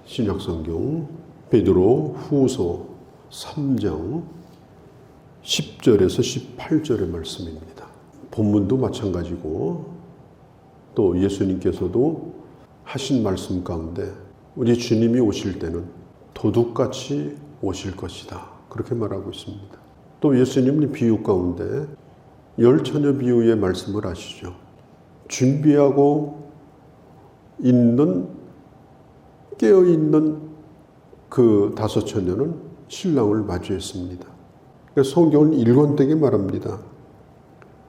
신약성경 베드로 후서 3장 10절에서 18절의 말씀입니다. 본문도 마찬가지고 또 예수님께서도 하신 말씀 가운데 우리 주님이 오실 때는 도둑같이 오실 것이다, 그렇게 말하고 있습니다. 또 예수님은 비유 가운데 열처녀 비유의 말씀을 아시죠? 준비하고 있는 깨어있는 그 다섯 처녀는 신랑을 마주했습니다. 성경은 일관되게 말합니다.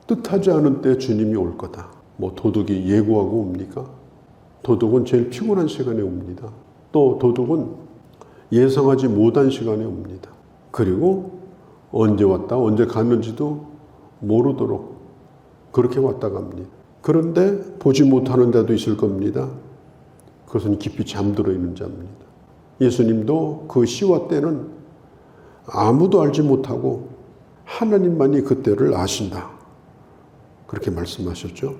뜻하지 않은 때 주님이 올 거다. 뭐 도둑이 예고하고 옵니까? 도둑은 제일 피곤한 시간에 옵니다. 또 도둑은 예상하지 못한 시간에 옵니다. 그리고 언제 왔다 언제 가는지도 모르도록 그렇게 왔다 갑니다. 그런데 보지 못하는 자도 있을 겁니다. 그것은 깊이 잠들어 있는 자입니다. 예수님도 그 시와 때는 아무도 알지 못하고 하나님만이 그 때를 아신다, 그렇게 말씀하셨죠.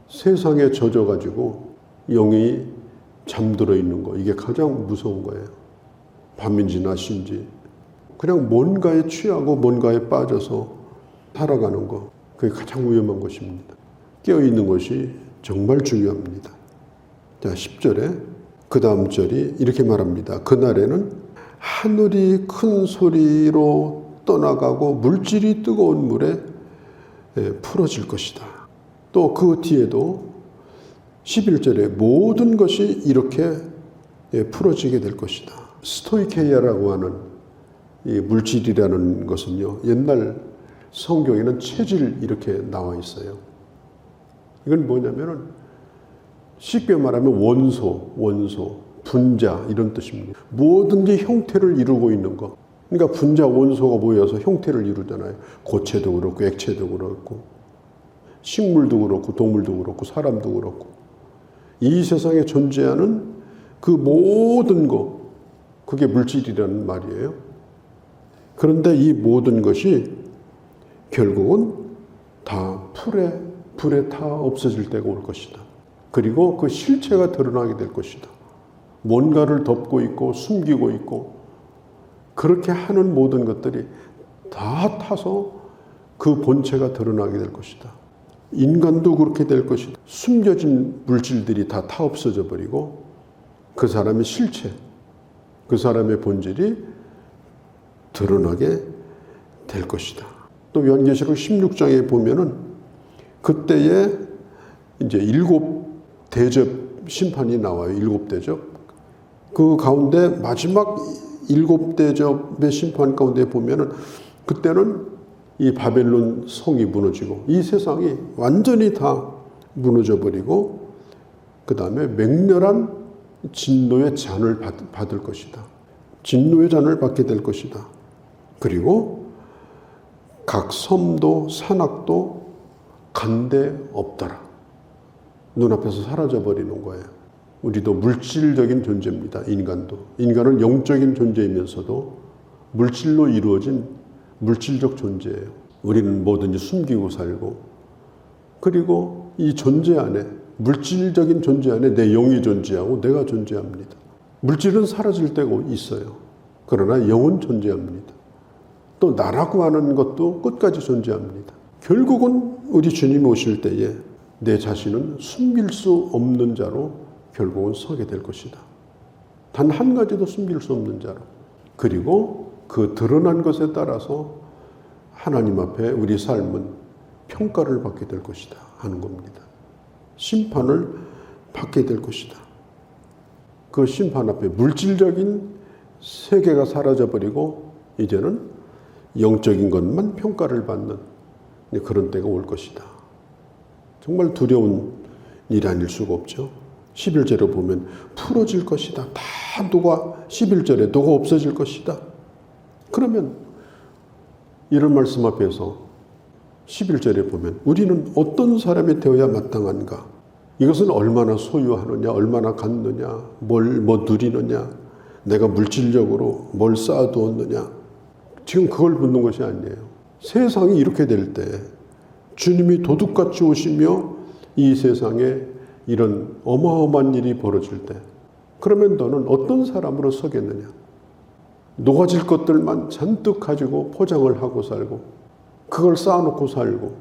세상에 젖어가지고 영이 잠들어 있는 거, 이게 가장 무서운 거예요. 밤인지 낮인지 그냥 뭔가에 취하고 뭔가에 빠져서 살아가는 거, 그게 가장 위험한 것입니다. 깨어있는 것이 정말 중요합니다. 자, 10절에 그 다음 절이 이렇게 말합니다. 그날에는 하늘이 큰 소리로 떠나가고 물질이 뜨거운 물에 풀어질 것이다. 또 그 뒤에도 11절에 모든 것이 이렇게 풀어지게 될 것이다. 스토이케이아라고 하는 이 물질이라는 것은요, 옛날 성경에는 체질 이렇게 나와 있어요. 이건 뭐냐면은 쉽게 말하면 원소, 분자 이런 뜻입니다. 뭐든지 형태를 이루고 있는 것. 그러니까 분자, 원소가 모여서 형태를 이루잖아요. 고체도 그렇고 액체도 그렇고 식물도 그렇고 동물도 그렇고 사람도 그렇고 이 세상에 존재하는 그 모든 것, 그게 물질이라는 말이에요. 그런데 이 모든 것이 결국은 다 불에 타 없어질 때가 올 것이다. 그리고 그 실체가 드러나게 될 것이다. 뭔가를 덮고 있고 숨기고 있고 그렇게 하는 모든 것들이 다 타서 그 본체가 드러나게 될 것이다. 인간도 그렇게 될 것이다. 숨겨진 물질들이 다 타 없어져 버리고 그 사람의 실체, 그 사람의 본질이 드러나게 될 것이다. 또 요한계시록 16장에 보면은 그때에 이제 7 대접 심판이 나와요. 7 대접. 그 가운데 마지막 7 대접의 심판 가운데 보면은 그때는 이 바벨론 성이 무너지고 이 세상이 완전히 다 무너져 버리고 그 다음에 맹렬한 진노의 잔을 받을 것이다. 진노의 잔을 받게 될 것이다. 그리고 각 섬도 산악도 간데 없더라. 눈앞에서 사라져버리는 거예요. 우리도 물질적인 존재입니다. 인간은 영적인 존재이면서도 물질로 이루어진 물질적 존재예요. 우리는 뭐든지 숨기고 살고, 그리고 이 존재 안에, 물질적인 존재 안에 내 영이 존재하고 내가 존재합니다. 물질은 사라질 때가 있어요. 그러나 영은 존재합니다. 또 나라고 하는 것도 끝까지 존재합니다. 결국은 우리 주님 오실 때에 내 자신은 숨길 수 없는 자로 결국은 서게 될 것이다. 단 한 가지도 숨길 수 없는 자로. 그리고 그 드러난 것에 따라서 하나님 앞에 우리 삶은 평가를 받게 될 것이다 하는 겁니다. 심판을 받게 될 것이다. 그 심판 앞에 물질적인 세계가 사라져버리고 이제는 영적인 것만 평가를 받는 그런 때가 올 것이다. 정말 두려운 일이 아닐 수가 없죠. 11절에 보면 풀어질 것이다. 다 11절에 누가 없어질 것이다. 그러면 이런 말씀 앞에서 11절에 보면 우리는 어떤 사람이 되어야 마땅한가? 이것은 얼마나 소유하느냐, 얼마나 갖느냐, 뭐 누리느냐, 내가 물질적으로 뭘 쌓아두었느냐. 지금 그걸 묻는 것이 아니에요. 세상이 이렇게 될 때 주님이 도둑같이 오시며 이 세상에 이런 어마어마한 일이 벌어질 때 그러면 너는 어떤 사람으로 서겠느냐? 녹아질 것들만 잔뜩 가지고 포장을 하고 살고 그걸 쌓아놓고 살고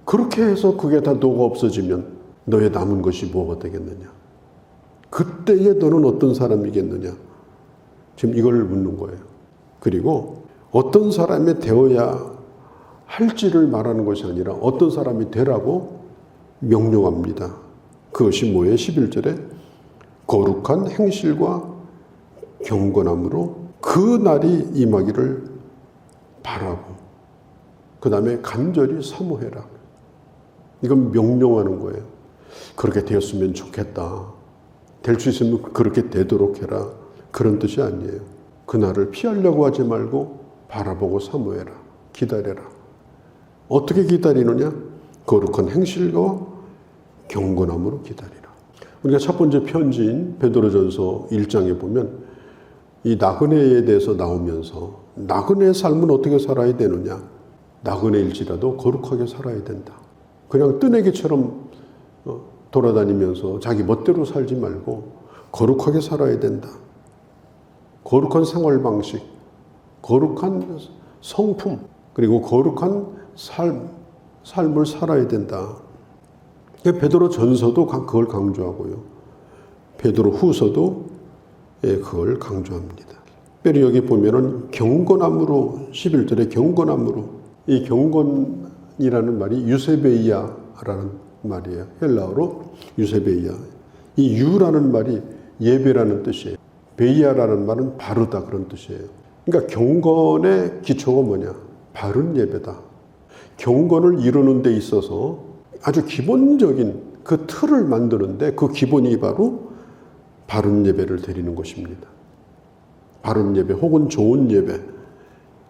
그렇게 해서 그게 다 녹아 없어지면 너의 남은 것이 뭐가 되겠느냐? 그때에 너는 어떤 사람이겠느냐? 지금 이걸 묻는 거예요. 그리고 어떤 사람이 되어야 할지를 말하는 것이 아니라 어떤 사람이 되라고 명령합니다. 그것이 뭐예요? 11절에 거룩한 행실과 경건함으로 그 날이 임하기를 바라고 그 다음에 간절히 사모해라. 이건 명령하는 거예요. 그렇게 되었으면 좋겠다. 될 수 있으면 그렇게 되도록 해라. 그런 뜻이 아니에요. 그날을 피하려고 하지 말고 바라보고 사모해라. 기다려라. 어떻게 기다리느냐? 거룩한 행실과 경건함으로 기다리라. 우리가 첫 번째 편지인 베드로전서 1장에 보면 이 나그네에 대해서 나오면서 나그네의 삶은 어떻게 살아야 되느냐? 나그네일지라도 거룩하게 살아야 된다. 그냥 뜨내기처럼 돌아다니면서 자기 멋대로 살지 말고 거룩하게 살아야 된다. 거룩한 생활 방식, 거룩한 성품, 그리고 거룩한 삶을 살아야 된다. 베드로 전서도 그걸 강조하고요. 베드로 후서도 그걸 강조합니다. 특별히 여기 보면은 경건함으로 11절에 경건함으로 이 경건이라는 말이 유세베이아라는 말이에요. 헬라어로 유세베이아. 이 유라는 말이 예배라는 뜻이에요. 베이아라는 말은 바르다 그런 뜻이에요. 그러니까 경건의 기초가 뭐냐? 바른 예배다. 경건을 이루는 데 있어서 아주 기본적인 그 틀을 만드는데 그 기본이 바로 바른 예배를 드리는 것입니다. 바른 예배 혹은 좋은 예배,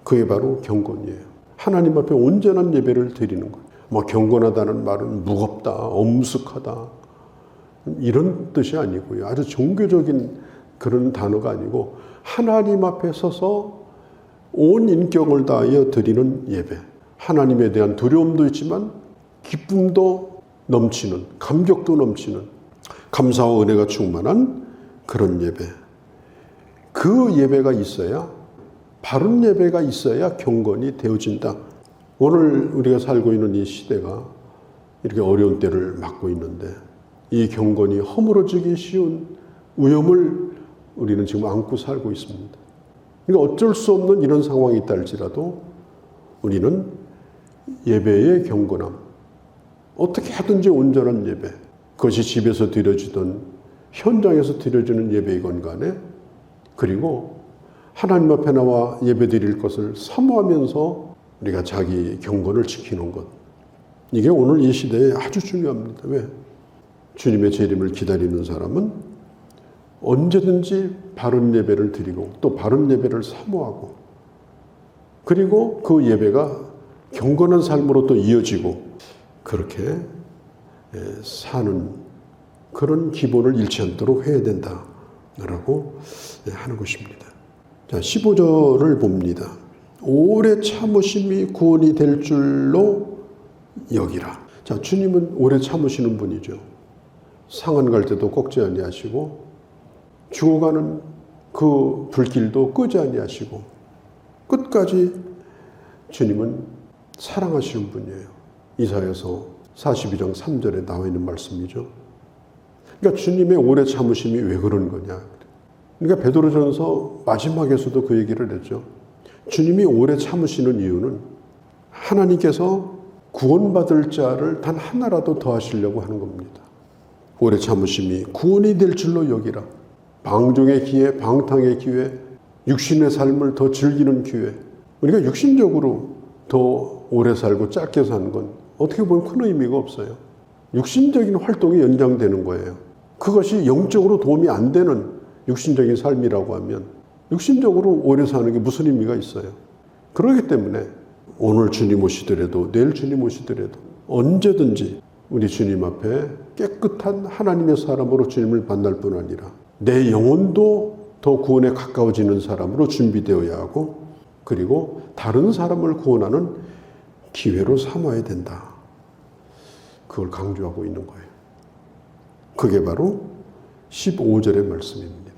그게 바로 경건이에요. 하나님 앞에 온전한 예배를 드리는 거예요. 뭐 경건하다는 말은 무겁다, 엄숙하다 이런 뜻이 아니고요. 아주 종교적인 그런 단어가 아니고 하나님 앞에 서서 온 인격을 다하여 드리는 예배. 하나님에 대한 두려움도 있지만 기쁨도 넘치는, 감격도 넘치는, 감사와 은혜가 충만한 그런 예배. 그 예배가 있어야, 바른 예배가 있어야 경건이 되어진다. 오늘 우리가 살고 있는 이 시대가 이렇게 어려운 때를 맞고 있는데 이 경건이 허물어지기 쉬운 위험을 우리는 지금 안고 살고 있습니다. 그러니까 어쩔 수 없는 이런 상황이 있다 할지라도 우리는 예배의 경건함, 어떻게 하든지 온전한 예배, 그것이 집에서 드려지든 현장에서 드려지는 예배이건 간에 그리고 하나님 앞에 나와 예배 드릴 것을 사모하면서 우리가 자기 경건을 지키는 것, 이게 오늘 이 시대에 아주 중요합니다. 왜? 주님의 재림을 기다리는 사람은 언제든지 바른 예배를 드리고 또 바른 예배를 사모하고 그리고 그 예배가 경건한 삶으로 또 이어지고 그렇게 사는 그런 기본을 잃지 않도록 해야 된다라고 하는 것입니다. 자, 15절을 봅니다. 오래 참으심이 구원이 될 줄로 여기라. 자, 주님은 오래 참으시는 분이죠. 상한 갈 때도 꺾지 아니하시고 죽어가는 그 불길도 끄지 아니하시고 끝까지 주님은 사랑하시는 분이에요. 이사야서 42장 3절에 나와 있는 말씀이죠. 그러니까 주님의 오래 참으심이 왜 그런 거냐. 그러니까 베드로전서 마지막에서도 그 얘기를 했죠. 주님이 오래 참으시는 이유는 하나님께서 구원받을 자를 단 하나라도 더 하시려고 하는 겁니다. 오래 참으심이 구원이 될 줄로 여기라. 방종의 기회, 방탕의 기회, 육신의 삶을 더 즐기는 기회. 우리가 육신적으로 더 오래 살고 짧게 사는 건 어떻게 보면 큰 의미가 없어요. 육신적인 활동이 연장되는 거예요. 그것이 영적으로 도움이 안 되는 육신적인 삶이라고 하면 육신적으로 오래 사는 게 무슨 의미가 있어요. 그렇기 때문에 오늘 주님 오시더라도 내일 주님 오시더라도 언제든지 우리 주님 앞에 깨끗한 하나님의 사람으로 주님을 만날 뿐 아니라 내 영혼도 더 구원에 가까워지는 사람으로 준비되어야 하고 그리고 다른 사람을 구원하는 기회로 삼아야 된다. 그걸 강조하고 있는 거예요. 그게 바로 15절의 말씀입니다.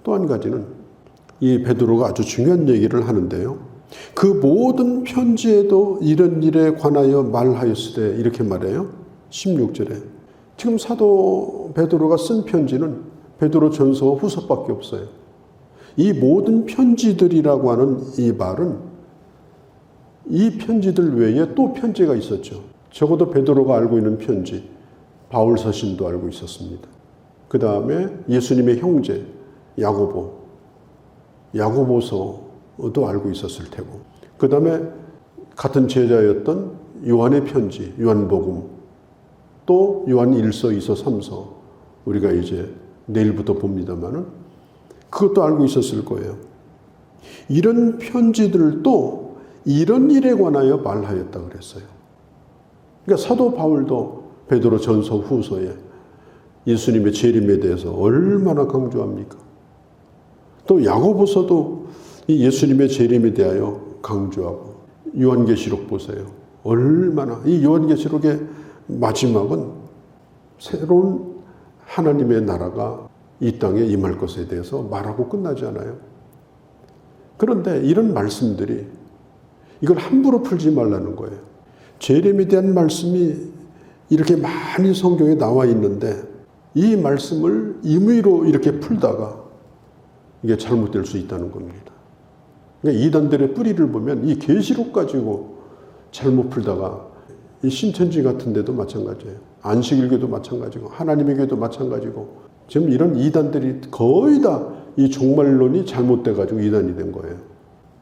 또 한 가지는 이 베드로가 아주 중요한 얘기를 하는데요. 그 모든 편지에도 이런 일에 관하여 말하였으되 이렇게 말해요. 16절에. 지금 사도 베드로가 쓴 편지는 베드로 전서 후서밖에 없어요. 이 모든 편지들이라고 하는 이 말은 이 편지들 외에 또 편지가 있었죠. 적어도 베드로가 알고 있는 편지, 바울 서신도 알고 있었습니다. 그 다음에 예수님의 형제 야고보서도 알고 있었을 테고, 그 다음에 같은 제자였던 요한의 편지, 요한복음, 또 요한 1서, 2서, 3서 우리가 이제 내일부터 봅니다만은 그것도 알고 있었을 거예요. 이런 편지들도 이런 일에 관하여 말하였다 그랬어요. 그러니까 사도 바울도 베드로 전서 후서에 예수님의 재림에 대해서 얼마나 강조합니까? 또 야고보서도 이 예수님의 재림에 대하여 강조하고, 요한계시록 보세요. 얼마나 이 요한계시록의 마지막은 새로운 하나님의 나라가 이 땅에 임할 것에 대해서 말하고 끝나지 않아요. 그런데 이런 말씀들이 이걸 함부로 풀지 말라는 거예요. 재림에 대한 말씀이 이렇게 많이 성경에 나와 있는데 이 말씀을 임의로 이렇게 풀다가 이게 잘못될 수 있다는 겁니다. 그러니까 이단들의 뿌리를 보면 이 계시록 가지고 잘못 풀다가 이 신천지 같은 데도 마찬가지예요. 안식일교도 마찬가지고 하나님의 교도 마찬가지고 지금 이런 이단들이 거의 다 이 종말론이 잘못돼 가지고 이단이 된 거예요.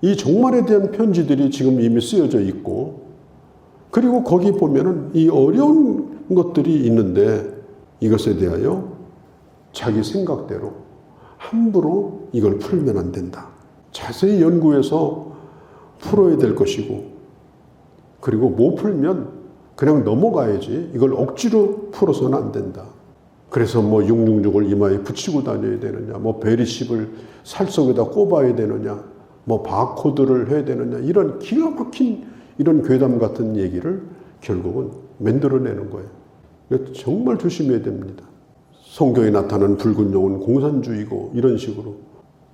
이 종말에 대한 편지들이 지금 이미 쓰여져 있고, 그리고 거기 보면은 이 어려운 것들이 있는데 이것에 대하여 자기 생각대로 함부로 이걸 풀면 안 된다. 자세히 연구해서 풀어야 될 것이고, 그리고 못 풀면 그냥 넘어가야지 이걸 억지로 풀어서는 안 된다. 그래서 뭐 666을 이마에 붙이고 다녀야 되느냐, 뭐 베리십을 살속에다 꼽아야 되느냐, 뭐 바코드를 해야 되느냐, 이런 기가 막힌 이런 괴담 같은 얘기를 결국은 만들어내는 거예요. 정말 조심해야 됩니다. 성경에 나타나는 붉은 용은 공산주의고 이런 식으로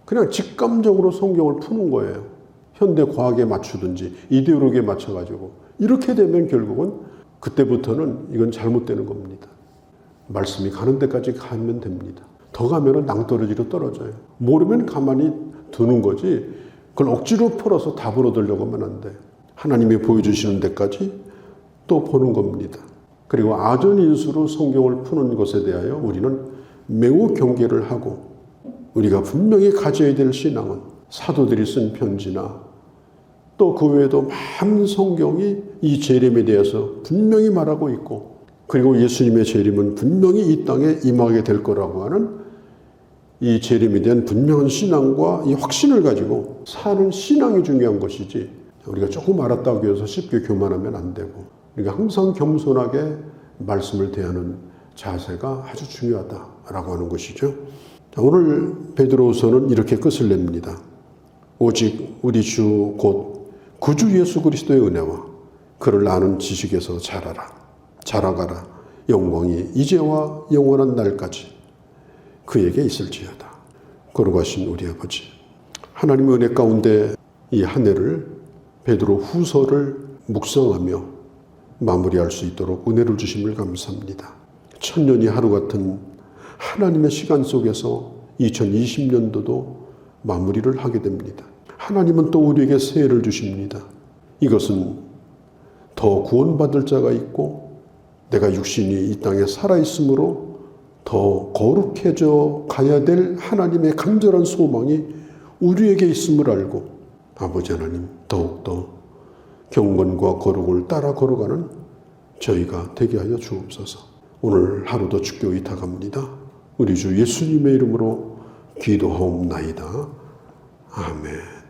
그냥 직감적으로 성경을 푸는 거예요. 현대 과학에 맞추든지 이데올로기에 맞춰가지고 이렇게 되면 결국은 그때부터는 이건 잘못되는 겁니다. 말씀이 가는 데까지 가면 됩니다. 더 가면은 낭떠러지로 떨어져요. 모르면 가만히 두는 거지 그걸 억지로 풀어서 답을 얻으려고 하면 안 돼요. 하나님이 보여주시는 데까지 또 보는 겁니다. 그리고 아전인수로 성경을 푸는 것에 대하여 우리는 매우 경계를 하고, 우리가 분명히 가져야 될 신앙은 사도들이 쓴 편지나 또 그 외에도 많은 성경이 이 재림에 대해서 분명히 말하고 있고, 그리고 예수님의 재림은 분명히 이 땅에 임하게 될 거라고 하는 이 재림에 대한 분명한 신앙과 이 확신을 가지고 사는 신앙이 중요한 것이지, 우리가 조금 알았다고 해서 쉽게 교만하면 안 되고, 우리가 항상 겸손하게 말씀을 대하는 자세가 아주 중요하다라고 하는 것이죠. 자, 오늘 베드로후서는 이렇게 끝을 냅니다. 오직 우리 주 곧 구주 예수 그리스도의 은혜와 그를 아는 지식에서 자라가라. 영광이 이제와 영원한 날까지 그에게 있을지어다. 거룩하신 우리 아버지, 하나님의 은혜 가운데 이 한 해를 베드로 후서를 묵상하며 마무리할 수 있도록 은혜를 주심을 감사합니다. 천년이 하루 같은 하나님의 시간 속에서 2020년도도 마무리를 하게 됩니다. 하나님은 또 우리에게 새해를 주십니다. 이것은 더 구원받을 자가 있고 내가 육신이 이 땅에 살아있으므로 더 거룩해져 가야 될 하나님의 간절한 소망이 우리에게 있음을 알고, 아버지 하나님 더욱더 경건과 거룩을 따라 걸어가는 저희가 되게 하여 주옵소서. 오늘 하루도 주께 의탁합니다. 우리 주 예수님의 이름으로 기도하옵나이다. 아멘.